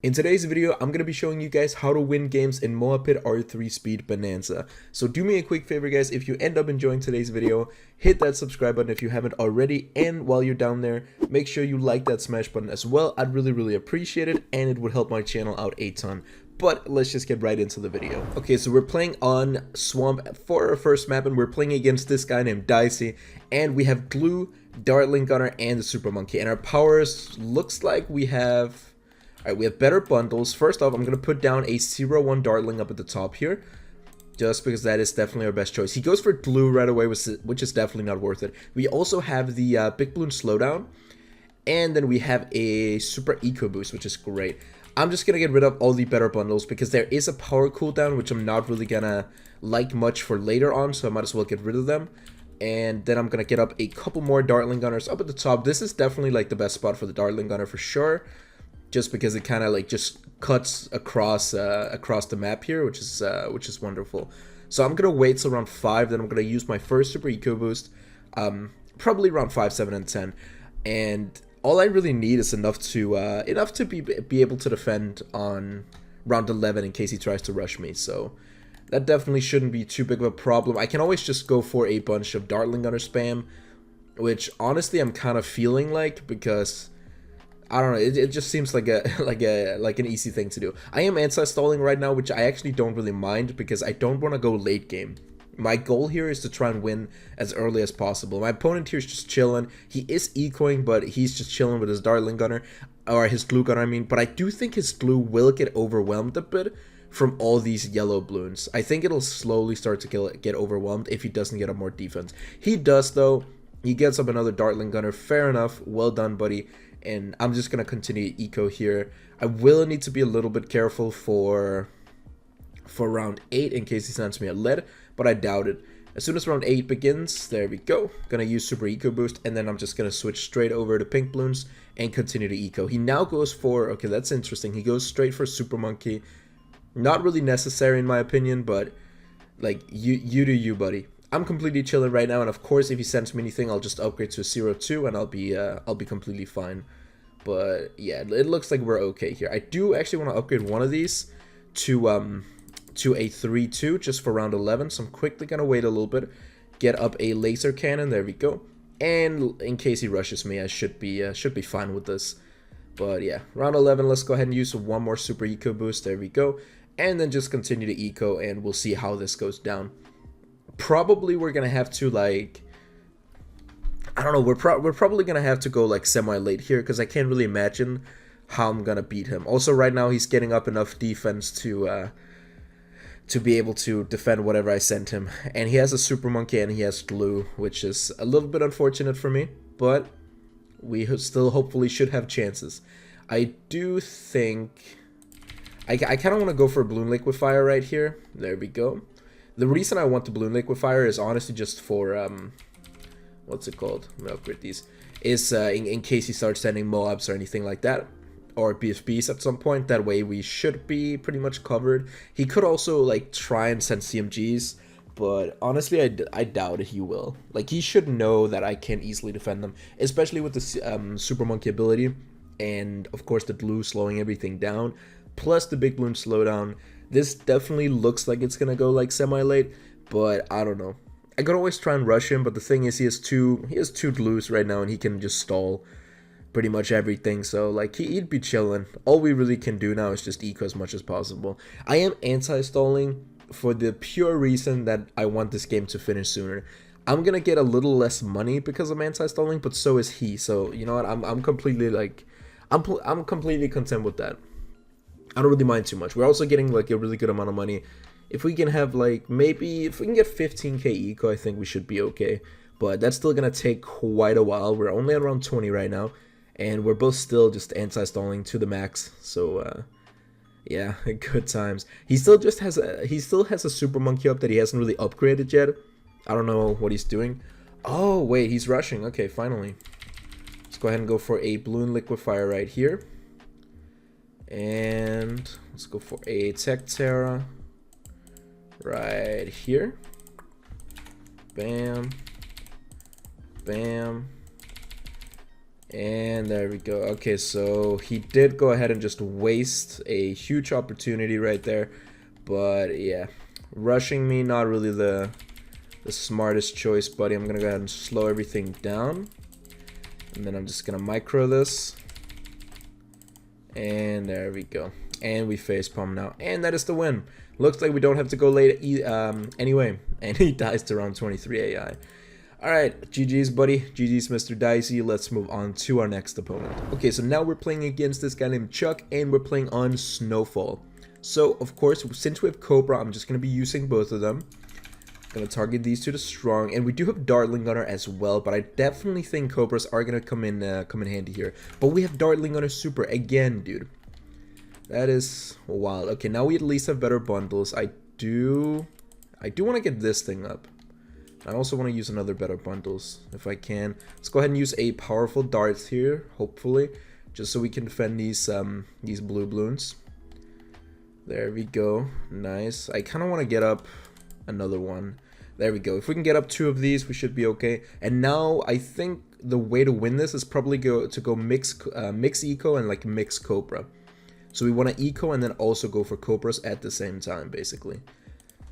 In today's video, I'm going to be showing you guys how to win games in Moa Pit R3 Speed Bonanza. So do me a quick favor guys, if you end up enjoying today's video, hit that subscribe button if you haven't already, and while you're down there, make sure you like that smash button as well. I'd really appreciate it, and it would help my channel out a ton. But let's just get right into the video. Okay, so we're playing on Swamp for our first map, and we're playing against this guy named Dicey, and we have Glue, Dartling Gunner, and the Super Monkey, and our powers looks like we have... Alright, we have better bundles. First off, I'm going to put down a 0-1 Dartling up at the top here, just because that is definitely our best choice. He goes for Glue right away, which is definitely not worth it. We also have the Big Bloon Slowdown, and then we have a Super Eco Boost, which is great. I'm just going to get rid of all the better bundles, because there is a power cooldown, which I'm not really going to like much for later on, so I might as well get rid of them. And then I'm going to get up a couple more Dartling Gunners up at the top. This is definitely like the best spot for the Dartling Gunner for sure, just because it kind of like just cuts across the map here, which is wonderful. So I'm gonna wait till round 5, then I'm gonna use my first Super Eco Boost, probably around 5, 7, and 10, and all I really need is enough to be able to defend on round 11 in case he tries to rush me. So that definitely shouldn't be too big of a problem. I can always just go for a bunch of Dartling Gunner spam, which honestly I'm kind of feeling like, because I don't know, it just seems like an easy thing to do. I am anti-stalling right now, which I actually don't really mind, because I don't want to go late game. My goal here is to try and win as early as possible. My opponent here is just chilling. He is ecoing, but he's just chilling with his Dartling Gunner, or his Glue Gunner, I mean. But I do think his Glue will get overwhelmed a bit from all these yellow balloons. I think it'll slowly start to get overwhelmed if he doesn't get up more defense. He does, though. He gets up another Dartling Gunner. Fair enough. Well done, buddy. And I'm just going to continue eco here. I will need to be a little bit careful for round 8 in case he sends me a lead, but I doubt it. As soon as round 8 begins, there we go. Going to use Super Eco Boost, and then I'm just going to switch straight over to Pink Bloons and continue to eco. He now goes for, okay, that's interesting. He goes straight for Super Monkey. Not really necessary in my opinion, but like, you do you, buddy. I'm completely chilling right now, and of course, if he sends me anything, I'll just upgrade to a 0-2, and I'll be completely fine. But yeah, it looks like we're okay here. I do actually want to upgrade one of these to a 3-2 just for round 11. So I'm quickly gonna wait a little bit, get up a laser cannon. There we go. And in case he rushes me, I should be fine with this. But yeah, round 11. Let's go ahead and use one more Super Eco Boost. There we go, and then just continue to eco, and we'll see how this goes down. Probably we're gonna have to, like, I don't know, we're probably gonna have to go like semi-late here, because I can't really imagine how I'm gonna beat him. Also, right now he's getting up enough defense to be able to defend whatever I send him, and he has a Super Monkey and he has Glue, which is a little bit unfortunate for me, but we still hopefully should have chances. I do think I kind of want to go for a Bloon Liquefier right here. There we go. The reason I want the Bloon Liquefier is honestly just for, what's it called? I'm gonna upgrade these. Is in case he starts sending Moabs or anything like that, or BFBs at some point. That way we should be pretty much covered. He could also like try and send CMGs, but honestly I doubt he will. Like, he should know that I can easily defend them, especially with the Super Monkey ability, and of course the Glue slowing everything down, plus the Big Bloon Slowdown. This definitely looks like it's gonna go like semi-late, but I don't know. I could always try and rush him, but the thing is he has two Glues right now, and he can just stall pretty much everything. So like, he'd be chilling. All we really can do now is just eco as much as possible. I am anti-stalling for the pure reason that I want this game to finish sooner. I'm gonna get a little less money because I'm anti-stalling, but so is he. So you know what? I'm completely like, I'm completely content with that. I don't really mind too much. We're also getting like a really good amount of money. If we can have like, maybe if we can get 15k eco, I think we should be okay. But that's still gonna take quite a while. We're only at around 20 right now, and we're both still just anti-stalling to the max. So yeah, good times. He still has a Super Monkey up that he hasn't really upgraded yet. I don't know what he's doing. Oh wait, he's rushing. Okay, finally. Let's go ahead and go for a Bloon Liquefier right here. And let's go for a Tech Terra right here. Bam. Bam. And there we go. Okay, so he did go ahead and just waste a huge opportunity right there. But yeah, rushing me, not really the smartest choice, buddy. I'm gonna go ahead and slow everything down. And then I'm just gonna micro this. And there we go. And we facepalm now. And that is the win. Looks like we don't have to go late anyway. And he dies to round 23 AI. Alright, GG's buddy. GG's Mr. Dicey. Let's move on to our next opponent. Okay, so now we're playing against this guy named Chuck. And we're playing on Snowfall. So, of course, since we have Cobra, I'm just going to be using both of them. Gonna target these two to strong, and we do have Dartling Gunner as well, but I definitely think Cobras are gonna come in handy here. But we have Dartling Gunner Super again, dude. That is wild. Okay, now we at least have better bundles. I do want to get this thing up. I also want to use another better bundles if I can. Let's go ahead and use a powerful darts here, hopefully, just so we can defend these blue balloons. There we go. Nice. I kind of want to get up another one. There we go. If we can get up 2 of these, we should be okay. And now I think the way to win this is probably to go mix eco and like mix Cobra. So we want to eco and then also go for Cobras at the same time, basically.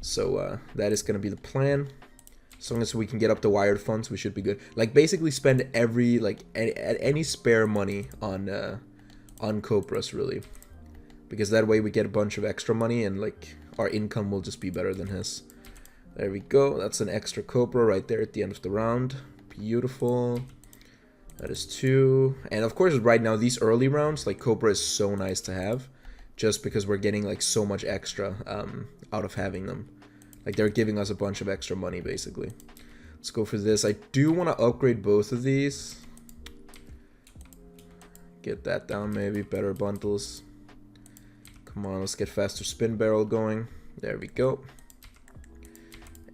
So that is going to be the plan. As long as we can get up the wired funds, we should be good. Like basically spend every any spare money on Cobras really, because that way we get a bunch of extra money and like our income will just be better than his. There we go. That's an extra Cobra right there at the end of the round. Beautiful. That is 2. And of course, right now, these early rounds, like Cobra is so nice to have. Just because we're getting like so much extra out of having them. Like they're giving us a bunch of extra money, basically. Let's go for this. I do want to upgrade both of these. Get that down maybe. Better bundles. Come on, let's get faster spin barrel going. There we go.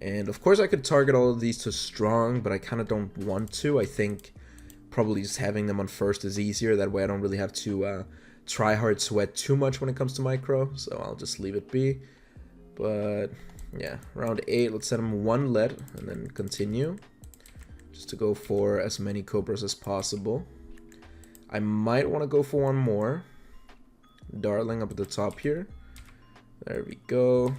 And of course I could target all of these to strong, but I kind of don't want to. I think probably just having them on first is easier. That way I don't really have to try hard sweat too much when it comes to micro. So I'll just leave it be. But yeah, round 8, let's set them 1 lead and then continue. Just to go for as many Cobras as possible. I might want to go for 1 more. Dartling up at the top here. There we go.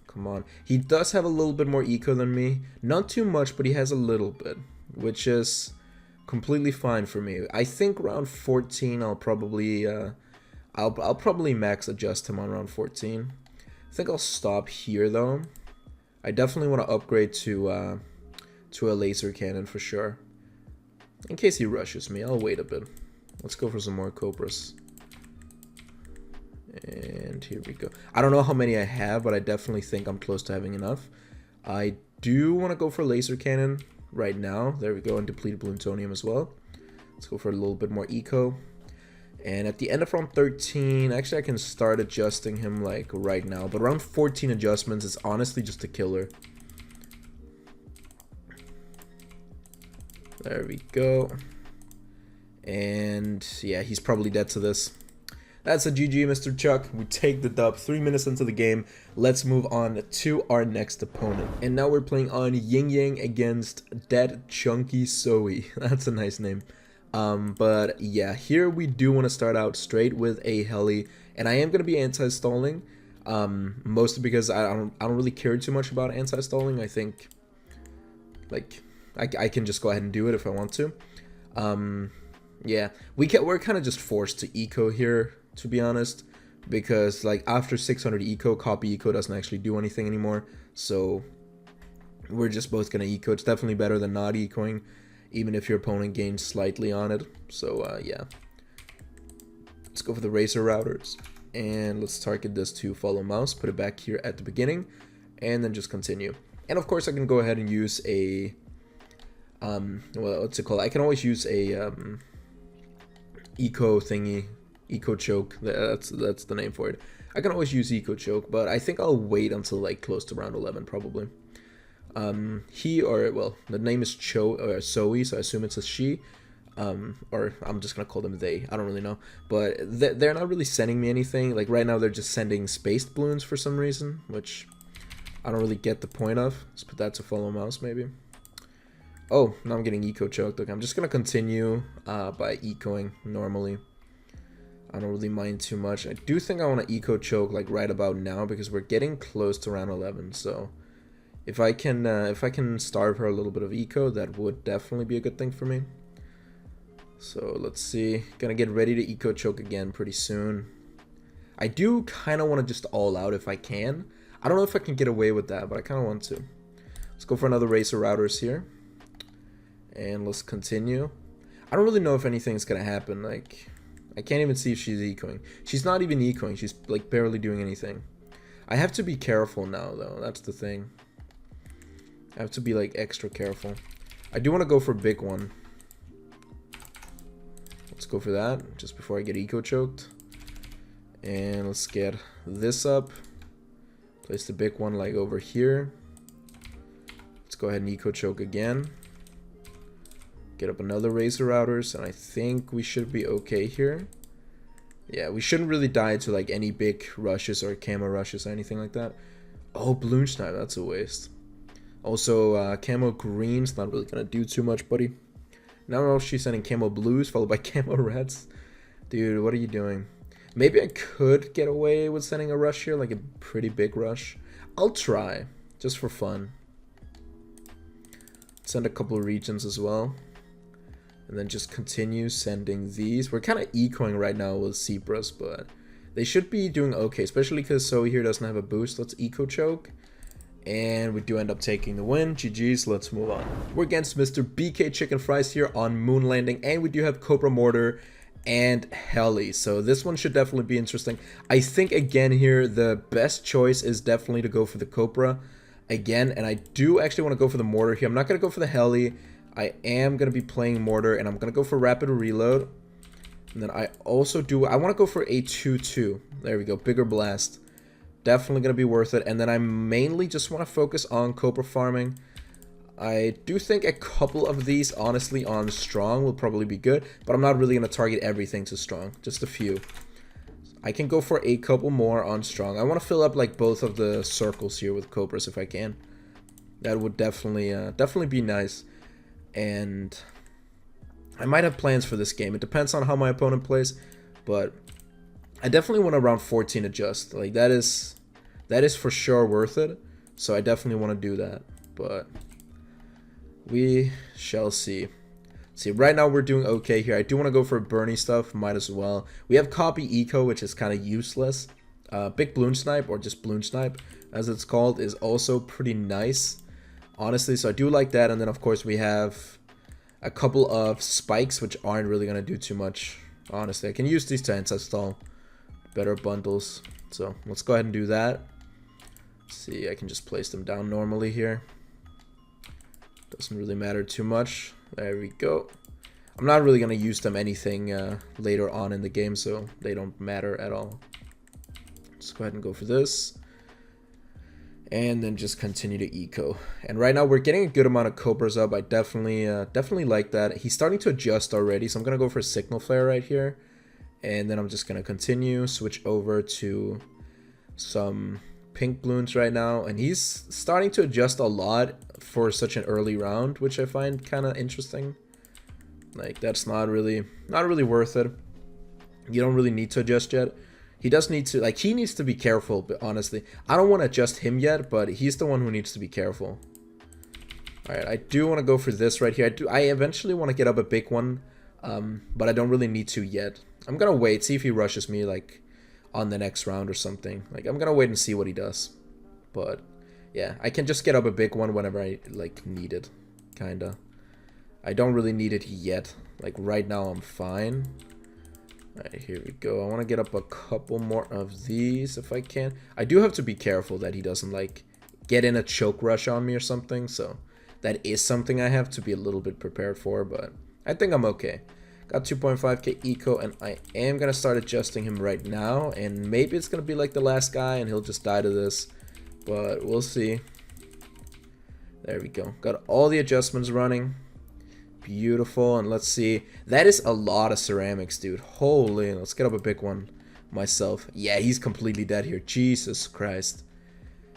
Come on. He does have a little bit more eco than me. Not too much, but he has a little bit, which is completely fine for me. I think round 14 I'll probably I'll probably max adjust him on round 14. I think I'll stop here though. I definitely want to upgrade to a laser cannon for sure. In case he rushes me, I'll wait a bit. Let's go for some more Cobras. And here we go. I don't know how many I have, but I definitely think I'm close to having enough. I do want to go for laser cannon right now. There we go, and depleted plutonium as well. Let's go for a little bit more eco. And at the end of round 13, actually I can start adjusting him like right now. But round 14 adjustments is honestly just a killer. There we go. And yeah, he's probably dead to this. That's a GG, Mr. Chuck. We take the dub 3 minutes into the game. Let's move on to our next opponent. And now we're playing on Yin Yang against Dead Chunky Zoe. That's a nice name. But yeah, here we do want to start out straight with a heli. And I am going to be anti-stalling. Mostly because I don't really care too much about anti-stalling. I think like I can just go ahead and do it if I want to. Yeah, we're kind of just forced to eco here, to be honest, because like after 600 eco, copy eco doesn't actually do anything anymore. So we're just both gonna eco. It's definitely better than not ecoing, even if your opponent gains slightly on it. So yeah, let's go for the racer routers, and let's target this to follow mouse, put it back here at the beginning, and then just continue. And of course I can go ahead and use a well, what's it called? I can always use a eco thingy, eco choke. That's the name for it. I can always use eco choke, but I think I'll wait until like close to round 11 probably. Well, the name is Zoe, so I assume it's a she. Or I'm just gonna call them they. I don't really know, but they're not really sending me anything. Like right now, they're just sending spaced balloons for some reason, which I don't really get the point of. Let's put that to follow mouse maybe. Oh, now I'm getting eco choked. Okay, I'm just gonna continue by ecoing normally. I don't really mind too much. I do think I want to eco choke like right about now because we're getting close to round 11. So if I can starve her a little bit of eco, that would definitely be a good thing for me. So let's see. Gonna get ready to eco choke again pretty soon. I do kind of want to just all out if I can. I don't know if I can get away with that, but I kind of want to. Let's go for another racer routers here. And let's continue. I don't really know if anything's gonna happen. Like, I can't even see if she's ecoing. She's not even ecoing. She's like barely doing anything. I have to be careful now though. That's the thing. I have to be like extra careful. I do want to go for a big one. Let's go for that just before I get eco choked. And let's get this up. Place the big one like over here. Let's go ahead and eco choke again. Get up another razor routers, and I think we should be okay here. Yeah, we shouldn't really die to like any big rushes or camo rushes or anything like that. Oh, Bloons snipe, that's a waste. Also, camo green's not really gonna do too much, buddy. Now she's sending camo blues followed by camo reds. Dude, what are you doing? Maybe I could get away with sending a rush here, like a pretty big rush. I'll try, just for fun. Send a couple of regions as well. And then just continue sending these. We're kind of ecoing right now with Zebras, but they should be doing okay, especially because Zoe here doesn't have a boost. Let's eco choke. And we do end up taking the win. GG's, let's move on. We're against Mr. BK Chicken Fries here on Moon Landing, and we do have Cobra Mortar and Heli. So this one should definitely be interesting. I think again here, the best choice is definitely to go for the Cobra again, and I do actually want to go for the Mortar here. I'm not going to go for the Heli. I am going to be playing Mortar, and I'm going to go for Rapid Reload. And then I also do, I want to go for a 2-2. There we go, Bigger Blast. Definitely going to be worth it. And then I mainly just want to focus on Cobra farming. I do think a couple of these, honestly, on Strong will probably be good. But I'm not really going to target everything to Strong, just a few. I can go for a couple more on Strong. I want to fill up like both of the circles here with Cobras if I can. That would definitely be nice. And I might have plans for this game. It depends on how my opponent plays, but I definitely want to round 14 adjust. Like that is for sure worth it. So I definitely want to do that, but we shall see. See, right now we're doing okay here. I do want to go for Bernie stuff, might as well. We have Copy Eco, which is kind of useless. Big Bloon Snipe, or just Bloon Snipe as it's called, is also pretty nice. Honestly, so I do like that. And then of course we have a couple of spikes which aren't really going to do too much. Honestly, I can use these to install better bundles. So let's go ahead and do that. See, I can just place them down normally here. Doesn't really matter too much. There we go. I'm not really going to use them anything later on in the game, so they don't matter at all. Let's go ahead and go for this. And then just continue to eco. And right now we're getting a good amount of Cobras up. I definitely like that. He's starting to adjust already, so I'm gonna go for a Signal Flare right here. And then I'm just gonna continue, switch over to some pink balloons right now. And he's starting to adjust a lot for such an early round, which I find kind of interesting. Like that's not really worth it. You don't really need to adjust yet. He does need to, like, he needs to be careful, but honestly, I don't want to adjust him yet, but he's the one who needs to be careful. Alright, I do want to go for this right here. I eventually want to get up a big one, but I don't really need to yet. I'm going to wait, see if he rushes me, like, on the next round or something. Like, I'm going to wait and see what he does. But, yeah, I can just get up a big one whenever I, like, need it, kinda. I don't really need it yet. Like, right now I'm fine. Alright, here we go. I want to get up a couple more of these if I can. I do have to be careful that he doesn't, like, get in a choke rush on me or something. So, that is something I have to be a little bit prepared for, but I think I'm okay. Got 2.5k eco, and I am going to start adjusting him right now. And maybe it's going to be like the last guy, and he'll just die to this. But we'll see. There we go. Got all the adjustments running. Beautiful, and let's see. That is a lot of ceramics, dude. Holy, let's get up a big one myself. Yeah, he's completely dead here. Jesus Christ.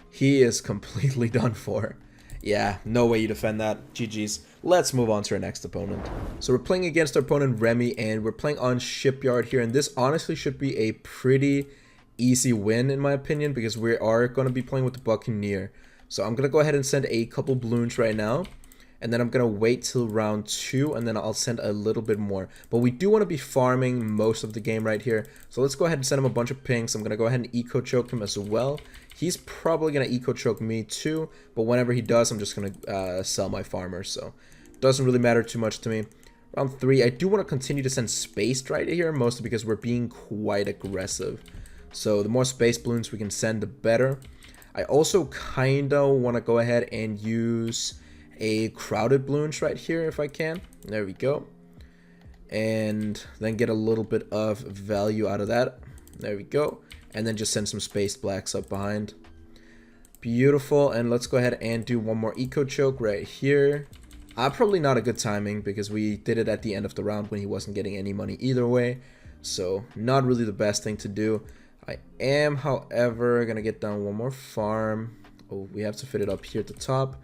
He is completely done for. Yeah, no way you defend that. GG's. Let's move on to our next opponent. So we're playing against our opponent Remy, and we're playing on Shipyard here, and this honestly should be a pretty easy win in my opinion, because we are going to be playing with the Buccaneer. So I'm going to go ahead and send a couple balloons right now, and then I'm going to wait till round 2, and then I'll send a little bit more. But we do want to be farming most of the game right here, so let's go ahead and send him a bunch of pinks. I'm going to go ahead and eco choke him as well. He's probably going to eco choke me too, but whenever he does, I'm just going to sell my farmers, so it doesn't really matter too much to me. Round 3, I do want to continue to send spaced right here, mostly because we're being quite aggressive. So the more space balloons we can send, the better. I also kind of want to go ahead and use a crowded balloons right here if I can. There we go. And then get a little bit of value out of that. There we go. And then just send some spaced blacks up behind. Beautiful. And let's go ahead and do one more eco choke right here. Probably not a good timing because we did it at the end of the round when he wasn't getting any money either way. So not really the best thing to do. I am, however, going to get down one more farm. Oh, we have to fit it up here at the top.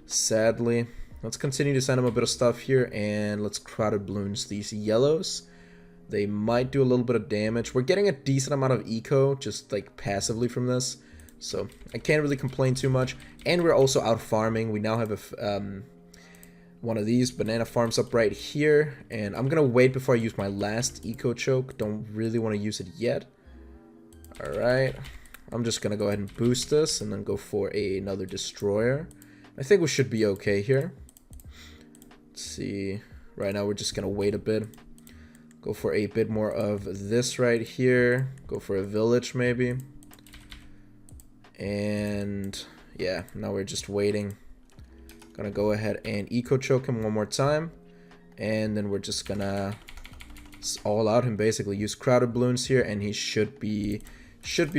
Sadly. Let's continue to send him a bit of stuff here, and let's crowded balloons these yellows. They might do a little bit of damage. We're getting a decent amount of eco, just like passively from this. So I can't really complain too much. And we're also out farming. We now have a one of these banana farms up right here. And I'm going to wait before I use my last eco choke. Don't really want to use it yet. Alright, I'm just going to go ahead and boost this and then go for another destroyer. I think we should be okay here. Let's see. Right now we're just going to wait a bit. Go for a bit more of this right here. Go for a village maybe. And yeah, now we're just waiting. Gonna go ahead and eco choke him one more time. And then we're just going to all out him basically. Use crowded balloons here and he should be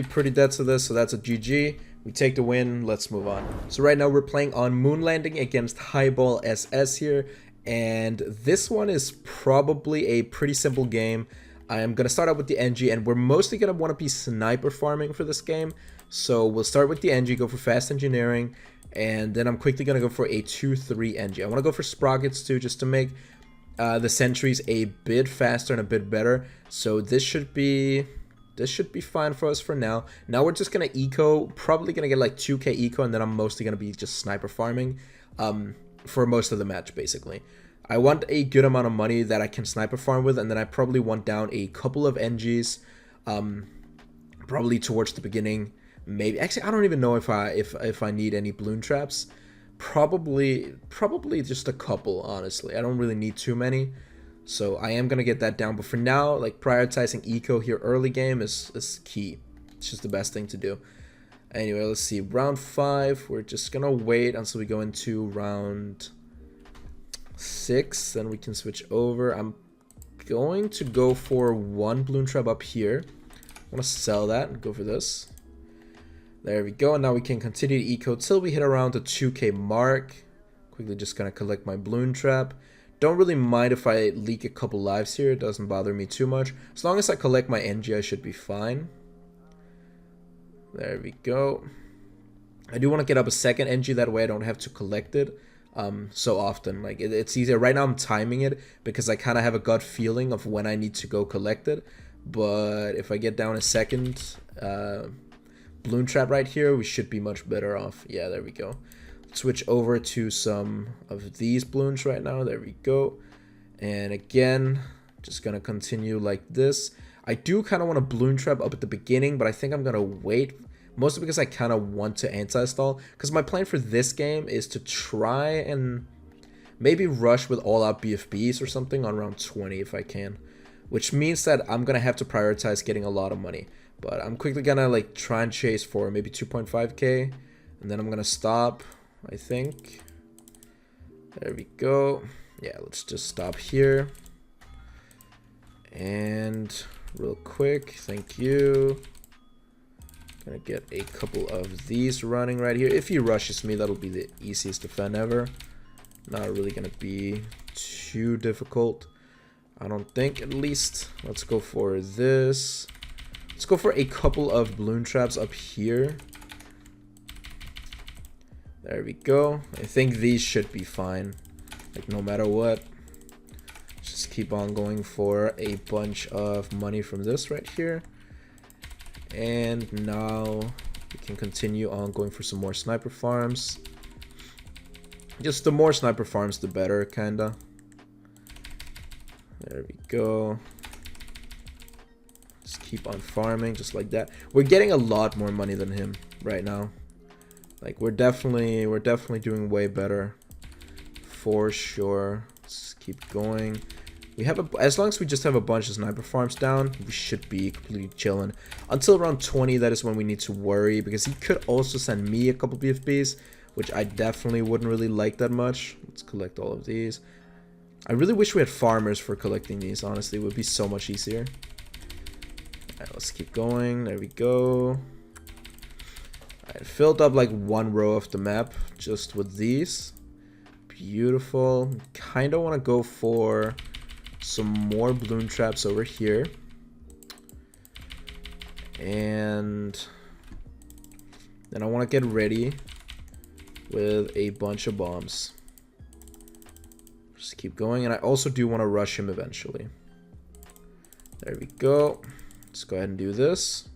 pretty dead to this, so that's a GG. We take the win. Let's move on. So right now we're playing on Moon Landing against Highball SS here, and this one is probably a pretty simple game. I am gonna start out with the NG, and we're mostly gonna want to be sniper farming for this game. So we'll start with the NG, go for fast engineering, and then I'm quickly gonna go for a 2-3 NG. I want to go for sprockets too, just to make the sentries a bit faster and a bit better. So this should be fine for us for now. Now we're just gonna eco, probably gonna get like 2k eco, and then I'm mostly gonna be just sniper farming for most of the match basically. I want a good amount of money that I can sniper farm with, and then I probably want down a couple of NGs, probably towards the beginning. Maybe actually I don't even know if I need any balloon traps. Probably just a couple, honestly. I don't really need too many. So I am going to get that down. But for now, like prioritizing eco here early game is key. It's just the best thing to do. Anyway, let's see. Round 5. We're just going to wait until we go into round 6. Then we can switch over. I'm going to go for one balloon trap up here. I want to sell that and go for this. There we go. And now we can continue to eco till we hit around the 2k mark. Quickly just going to collect my balloon trap. Don't really mind if I leak a couple lives here. It doesn't bother me too much. As long as I collect my NG, I should be fine. There we go. I do want to get up a second NG. That way I don't have to collect it so often. Like it's easier. Right now I'm timing it because I kind of have a gut feeling of when I need to go collect it. But if I get down a second balloon trap right here, we should be much better off. Yeah, there we go. Switch over to some of these balloons right now. There we go. And again, just gonna continue like this. I do kind of want a balloon trap up at the beginning, but I think I'm gonna wait, mostly because I kind of want to anti-stall, because my plan for this game is to try and maybe rush with all out BFBs or something on round 20 if I can, which means that I'm gonna have to prioritize getting a lot of money. But I'm quickly gonna like try and chase for maybe 2.5k, and then I'm gonna stop, I think. There we go. Yeah, let's just stop here. And real quick, thank you. Gonna get a couple of these running right here. If he rushes me, that'll be the easiest defend ever. Not really gonna be too difficult, I don't think, at least. Let's go for this. Let's go for a couple of balloon traps up here. There we go. I think these should be fine. Like, no matter what. Just keep on going for a bunch of money from this right here. And now we can continue on going for some more sniper farms. Just the more sniper farms, the better, kinda. There we go. Just keep on farming, just like that. We're getting a lot more money than him right now. Like, we're definitely doing way better, for sure. Let's keep going. We have as long as we just have a bunch of sniper farms down, we should be completely chilling. Until around 20, that is when we need to worry, because he could also send me a couple BFBs, which I definitely wouldn't really like that much. Let's collect all of these. I really wish we had farmers for collecting these, honestly. It would be so much easier. Alright, let's keep going. There we go. I filled up like one row of the map just with these. Beautiful. Kind of want to go for some more balloon traps over here. And then I want to get ready with a bunch of bombs. Just keep going. And I also do want to rush him eventually. There we go. Let's go ahead and do this.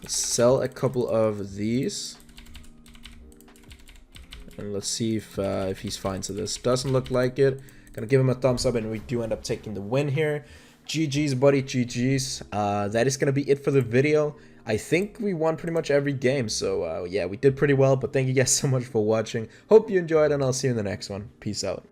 Let's sell a couple of these. And let's see if he's fine to this. Doesn't look like it. Gonna give him a thumbs up, and we do end up taking the win here. GG's, buddy, GG's. That is gonna be it for the video. I think we won pretty much every game, so yeah, we did pretty well. But thank you guys so much for watching. Hope you enjoyed, and I'll see you in the next one. Peace out.